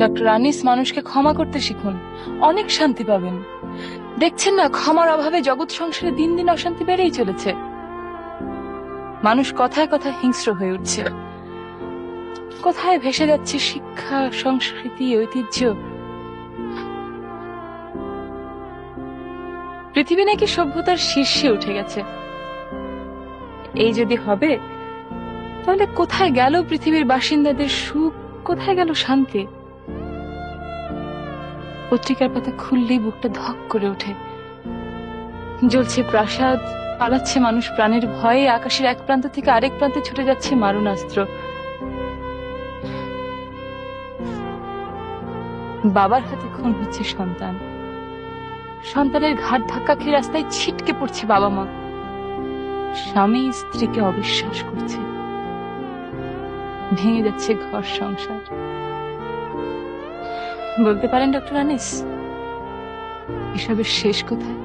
Doctor Anis, মানুষকে ক্ষমা করতে শিখুন, অনেক শান্তি পাবেন। দেখছেন না, ক্ষমার অভাবে জগৎ সংসারে দিন দিন অশান্তি বেড়েই চলেছে। মানুষ কথায় কথায় হিংস্র হয়ে উঠছে। কোথায় ভেসে যাচ্ছে শিক্ষা, সংস্কৃতি, ঐতিহ্য। পৃথিবী নাকি সভ্যতার শীর্ষে উঠে গেছে। এই যদি হবে, তাহলে কোথায় গেল পৃথিবীর বাসিন্দাদের সুখ, কোথায় গেল শান্তি? পত্রিকার পাতা খুললেই বুকটা ধক করে ওঠে। জ্বলছে প্রাসাদ, পালাচ্ছে মানুষ প্রাণের ভয়ে, আকাশের এক প্রান্ত থেকে আরেক প্রান্তে ছুটে যাচ্ছে মারণাস্ত্র। বাবার হাতে খুন হচ্ছে সন্তান, সন্তানের ঘাট ধাক্কা খেয়ে রাস্তায় ছিটকে পড়ছে বাবা মা। স্বামী স্ত্রীকে অবিশ্বাস করছে, ভেঙে যাচ্ছে ঘর সংসার। বলতে পারেন ডক্টর আনিস, এসবের শেষ কোথায়?